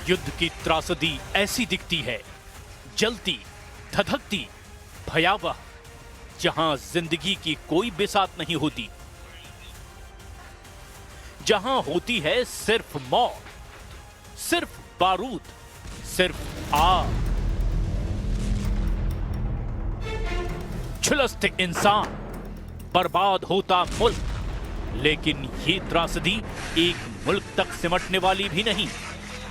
युद्ध की त्रासदी ऐसी दिखती है, जलती, धधकती, भयावह, जहां जिंदगी की कोई बिसात नहीं होती, जहां होती है सिर्फ मौत, सिर्फ बारूद, सिर्फ आग, झुलसते इंसान, बर्बाद होता मुल्क। लेकिन ये त्रासदी एक मुल्क तक सिमटने वाली भी नहीं,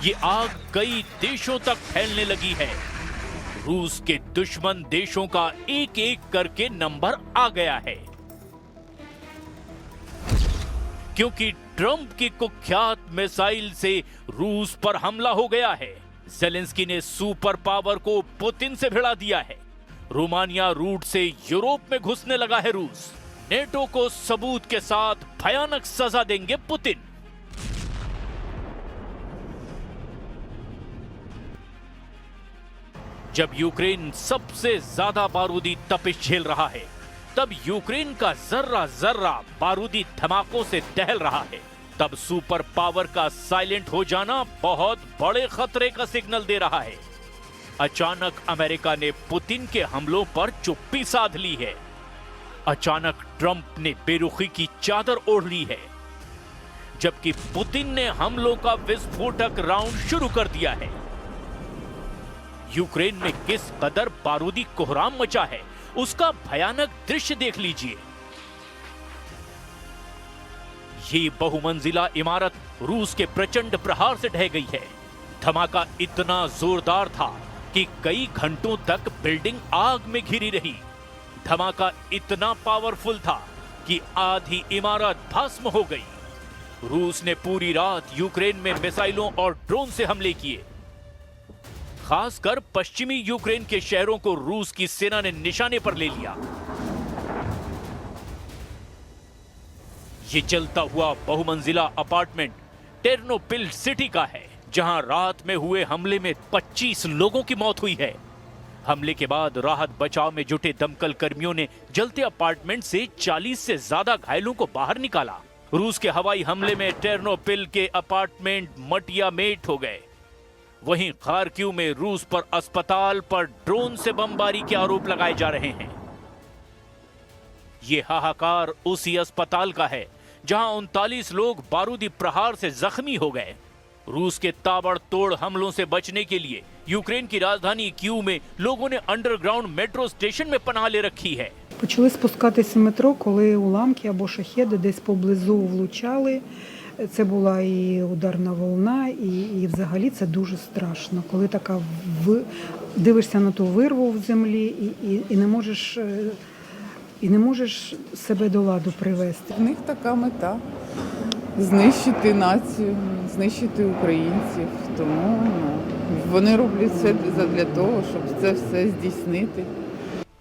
ये आग कई देशों तक फैलने लगी है। रूस के दुश्मन देशों का एक एक करके नंबर आ गया है, क्योंकि ट्रंप की कुख्यात मिसाइल से रूस पर हमला हो गया है। जेलेंस्की ने सुपर पावर को पुतिन से भिड़ा दिया है। रोमानिया रूट से यूरोप में घुसने लगा है रूस। नेटो को सबूत के साथ भयानक सजा देंगे पुतिन। जब यूक्रेन सबसे ज्यादा बारूदी तपिश झेल रहा है, तब यूक्रेन का जर्रा जर्रा बारूदी धमाकों से दहल रहा है, तब सुपर पावर का साइलेंट हो जाना बहुत बड़े खतरे का सिग्नल दे रहा है। अचानक अमेरिका ने पुतिन के हमलों पर चुप्पी साध ली है। अचानक ट्रंप ने बेरुखी की चादर ओढ़ ली है, जबकि पुतिन ने हमलों का विस्फोटक राउंड शुरू कर दिया है। यूक्रेन में किस कदर बारूदी कोहराम मचा है, उसका भयानक दृश्य देख लीजिए। ये बहुमंजिला इमारत रूस के प्रचंड प्रहार से ढह गई है। धमाका इतना जोरदार था कि कई घंटों तक बिल्डिंग आग में घिरी रही। धमाका इतना पावरफुल था कि आधी इमारत भस्म हो गई। रूस ने पूरी रात यूक्रेन में मिसाइलों और ड्रोन से हमले किए। खासकर पश्चिमी यूक्रेन के शहरों को रूस की सेना ने निशाने पर ले लिया। ये जलता हुआ बहुमंजिला अपार्टमेंट टेर्नोपिल सिटी का है, जहां रात में हुए हमले में 25 लोगों की मौत हुई है। हमले के बाद राहत बचाव में जुटे दमकल कर्मियों ने जलते अपार्टमेंट से 40 से ज्यादा घायलों को बाहर निकाला। रूस के हवाई हमले में टेर्नोपिल के अपार्टमेंट मटिया मेट हो गए। वहीं खार्किव में रूस पर अस्पताल पर ड्रोन से बमबारी के आरोप लगाए जा रहे हैं। यह हाहाकार उसी अस्पताल का है जहां 39 लोग बारूदी प्रहार से जख्मी हो गए। रूस के ताबड़तोड़ हमलों से बचने के लिए यूक्रेन की राजधानी कीव में लोगों ने अंडरग्राउंड मेट्रो स्टेशन में पनाह ले रखी है। Почали спускатися в метро, коли уламки або шахеди десь поблизу влучали. Це була і ударна волна, і взагалі це дуже страшно. Коли така дивишся на ту вирву в землі і не можеш себе до ладу привести. В них така мета – знищити націю, знищити українців. Тому вони роблять все для того, щоб це все здійснити.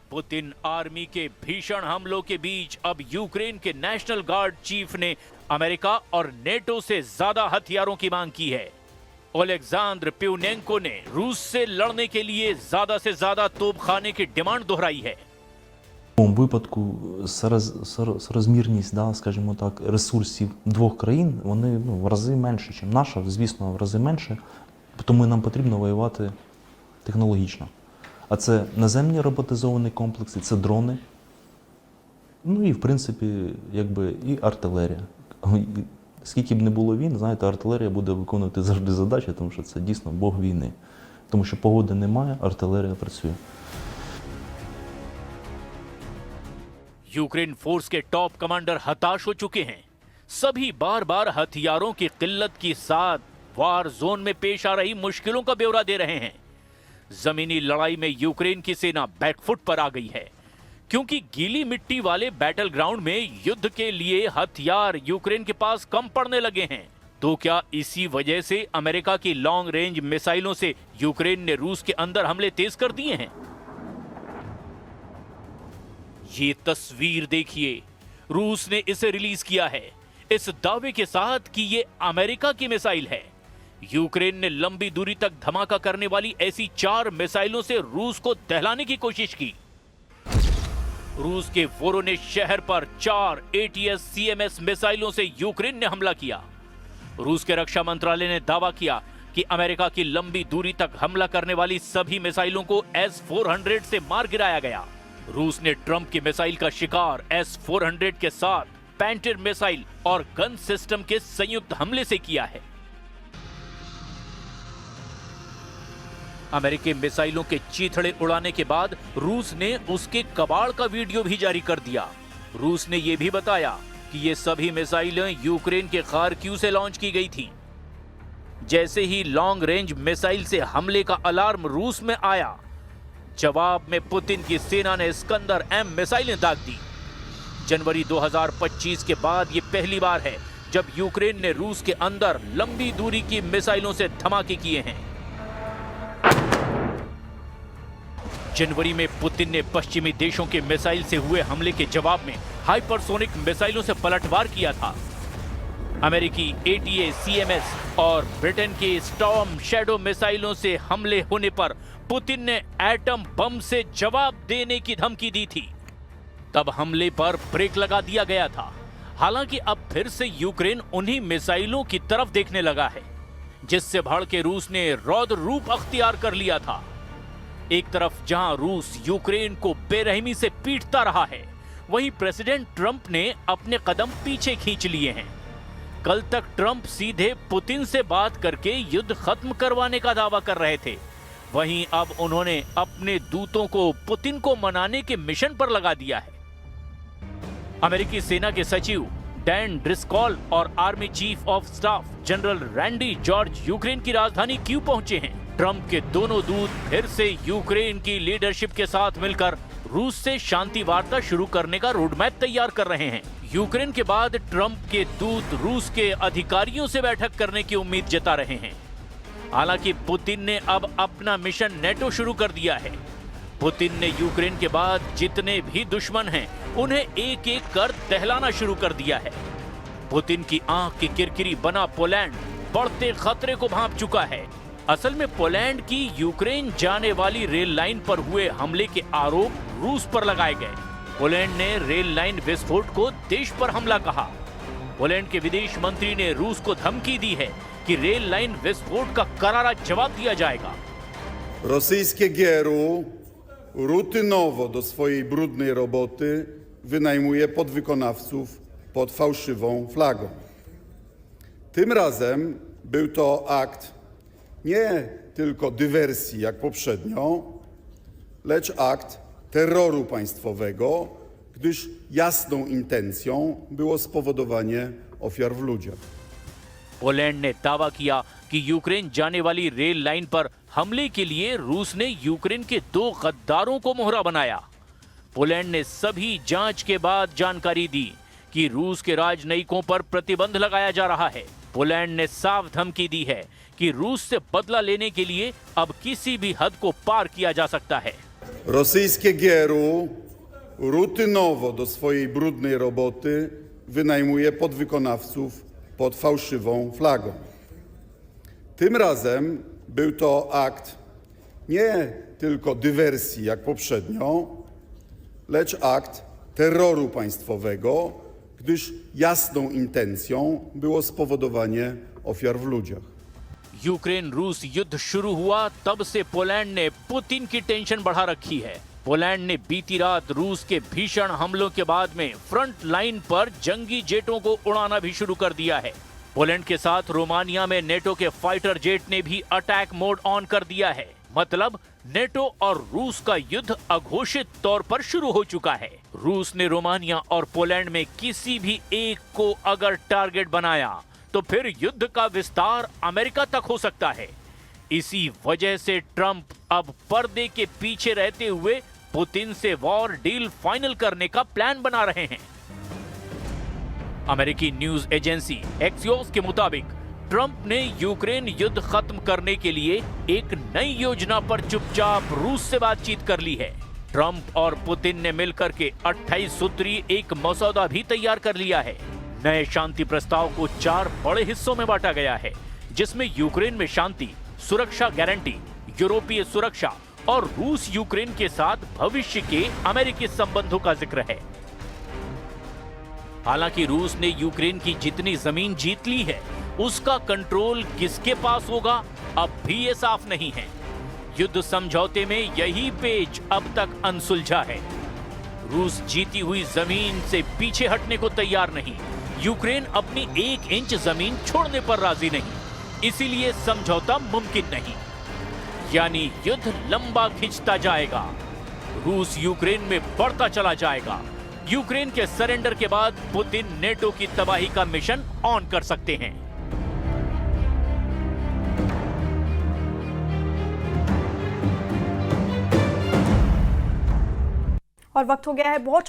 पुतिन आर्मी के भीषण हमलों के बीच अब यूक्रेन के नेशनल गार्ड चीफ ने अमेरिका और नेटो से ज्यादा हथियारों की मांग की है। ओलेक्सांद्र प्यूनेंको ने रूस से लड़ने के लिए ज्यादा से ज्यादा तोपखाने की डिमांड दोहराई है। У випадку соразмірність, скажімо так, ресурсів двох країн, вони в рази менше, ніж наша, звісно, в рази менше, тому нам потрібно воювати технологічно. А це наземні роботизовані комплекси, це дрони, ну і, в принципі, якби і артилерія. Скільки б не було війн, знаєте, артилерія буде виконувати завжди задачі, тому що це дійсно бог війни. Тому що погоди немає, артилерія працює. यूक्रेन फोर्स के टॉप कमांडर हताश हो चुके हैं। सभी बार बार हथियारों की किल्लत के साथ वार जोन में पेश आ रही मुश्किलों का ब्यौरा दे रहे हैं। जमीनी लड़ाई में यूक्रेन की सेना बैकफुट पर आ गई है, क्योंकि गीली मिट्टी वाले बैटल ग्राउंड में युद्ध के लिए हथियार यूक्रेन के पास कम पड़ने लगे हैं। तो क्या इसी वजह से अमेरिका की लॉन्ग रेंज मिसाइलों से यूक्रेन ने रूस के अंदर हमले तेज कर दिए हैं? ये तस्वीर देखिए, रूस ने इसे रिलीज किया है इस दावे के साथ कि ये अमेरिका की मिसाइल है। यूक्रेन ने लंबी दूरी तक धमाका करने वाली ऐसी 4 मिसाइलों से रूस को दहलाने की कोशिश की। रूस के वोरोनेश शहर पर 4 ATACMS मिसाइलों से यूक्रेन ने हमला किया। रूस के रक्षा मंत्रालय ने दावा किया कि अमेरिका की लंबी दूरी तक हमला करने वाली सभी मिसाइलों को S-400 से मार गिराया गया। रूस ने ट्रंप की मिसाइल का शिकार S-400 के साथ पैंटर मिसाइल और गन सिस्टम के संयुक्त हमले से किया है। अमेरिकी मिसाइलों के चीथड़े उड़ाने के बाद रूस ने उसके कबाड़ का वीडियो भी जारी कर दिया। रूस ने यह भी बताया कि ये सभी मिसाइलें यूक्रेन के खार्किव से लॉन्च की गई थी। जैसे ही लॉन्ग रेंज मिसाइल से हमले का अलार्म रूस में आया, जवाब में पुतिन की सेना ने स्कंदर M मिसाइलें दाग दी। जनवरी 2025 के बाद ये पहली बार है जब यूक्रेन ने रूस के अंदर लंबी दूरी की मिसाइलों से धमाके किए हैं। जनवरी में पुतिन ने पश्चिमी देशों के मिसाइल से हुए हमले के जवाब में हाइपरसोनिक मिसाइलों से पलटवार किया था। अमेरिकी ATACMS और ब्रिटेन के स्टॉर्म शैडो मिसाइलों से हमले होने पर पुतिन ने एटम बम से जवाब देने की धमकी दी थी। तब हमले पर ब्रेक लगा दिया गया था। हालांकि अब फिर से यूक्रेन उन्हीं मिसाइलों की तरफ देखने लगा है, जिससे भड़के रूस ने रौद्र रूप अख्तियार कर लिया था। एक तरफ जहां रूस यूक्रेन को बेरहमी से पीटता रहा है, वहीं प्रेसिडेंट ट्रंप ने अपने कदम पीछे खींच लिए हैं। कल तक ट्रंप सीधे पुतिन से बात करके युद्ध खत्म करवाने का दावा कर रहे थे, वहीं अब उन्होंने अपने दूतों को पुतिन को मनाने के मिशन पर लगा दिया है। अमेरिकी सेना के सचिव डैन ड्रिस्कॉल और army chief of staff general Randy George Ukraine की राजधानी क्यों पहुंचे हैं। ट्रंप के दोनों दूत फिर से यूक्रेन की लीडरशिप के साथ मिलकर रूस से शांति वार्ता शुरू करने का रोडमैप तैयार कर रहे हैं। यूक्रेन के बाद ट्रंप के दूत रूस के अधिकारियों से बैठक करने की उम्मीद जता रहे हैं। हालांकि पुतिन ने अब अपना मिशन नेटो शुरू कर दिया है। पुतिन ने यूक्रेन के बाद जितने भी दुश्मन हैं, उन्हें एक एक कर दहलाना शुरू कर दिया है। पुतिन की आंख की किरकिरी बना पोलैंड बढ़ते खतरे को भांप चुका है। असल में पोलैंड की यूक्रेन जाने वाली रेल लाइन पर हुए हमले के आरोप रूस पर लगाए गए। पोलैंड ने रेल लाइन विस्फोट को देश पर हमला कहा। पोलैंड के विदेश मंत्री ने रूस को धमकी दी है कि रेल लाइन विस्फोट का करारा जवाब दिया जाएगा। Rosyjskie GRU rutynowo do swojej brudnej roboty wynajmuje podwykonawców pod fałszywą flagą. Tym razem był to akt nie tylko dywersji jak poprzednio, lecz akt terroru państwowego, gdyż jasną intencją było spowodowanie ofiar w ludziach. Poland ने दावा किया कि Ukraine जाने वाली rail line पर हमले के लिए रूस ने यूक्रेन के 2 गद्दारों को मोहरा बनाया। पोलैंड ने सभी जांच के बाद जानकारी दी कि रूस के राजनयिकों पर प्रतिबंध लगाया जा रहा है। पोलैंड ने साफ धमकी दी है कि रूस से बदला लेने के लिए अब किसी भी हद को पार किया जा सकता है। Rosyjskie GRU rutynowo do swojej brudnej roboty wynajmuje podwykonawców pod fałszywą flagą. Tym razem był to akt nie tylko dywersji jak poprzednio, lecz akt terroru państwowego, gdyż jasną intencją było spowodowanie ofiar w ludziach. Ukraine रूस युद्ध शुरू हुआ तब से Poland ने Putin की tension बढ़ा रखी है। पोलैंड ने बीती रात रूस के भीषण हमलों के बाद में फ्रंट लाइन पर जंगी जेटों को उड़ाना भी शुरू कर दिया है। पोलैंड के साथ रोमानिया में नेटो के फाइटर जेट ने भी अटैक मोड ऑन कर दिया है। मतलब नेटो और रूस का युद्ध अघोषित तौर पर शुरू हो चुका है। रूस ने रोमानिया और पोलैंड में किसी भी एक को अगर टारगेट बनाया तो फिर युद्ध का विस्तार अमेरिका तक हो सकता है। इसी वजह से ट्रंप अब पर्दे के पीछे रहते हुए पुतिन से वॉर डील फाइनल करने का प्लान बना रहे हैं। अमेरिकी न्यूज एजेंसी एक्सियोस के मुताबिक ट्रंप ने यूक्रेन युद्ध खत्म करने के लिए एक नई योजना पर चुपचाप रूस से बातचीत कर ली है। ट्रंप और पुतिन ने मिलकर के 28 सूत्रीय एक मसौदा भी तैयार कर लिया है। नए शांति प्रस्ताव को 4 बड़े हिस्सों में बांटा गया है, जिसमें यूक्रेन में शांति, सुरक्षा गारंटी, यूरोपीय सुरक्षा और रूस यूक्रेन के साथ भविष्य के अमेरिकी संबंधों का जिक्र है। हालांकि रूस ने यूक्रेन की जितनी जमीन जीत ली है, उसका कंट्रोल किसके पास होगा, अब भी ये साफ नहीं है। युद्ध समझौते में यही पेच अब तक अनसुलझा है। रूस जीती हुई जमीन से पीछे हटने को तैयार नहीं। यूक्रेन अपनी 1 इंच जमीन छोड़ने पर राजी नहीं, इसीलिए समझौता मुमकिन नहीं। यानी युद्ध लंबा खिंचता जाएगा। रूस यूक्रेन में बढ़ता चला जाएगा। यूक्रेन के सरेंडर के बाद पुतिन नेटो की तबाही का मिशन ऑन कर सकते हैं। और वक्त हो गया है बहुत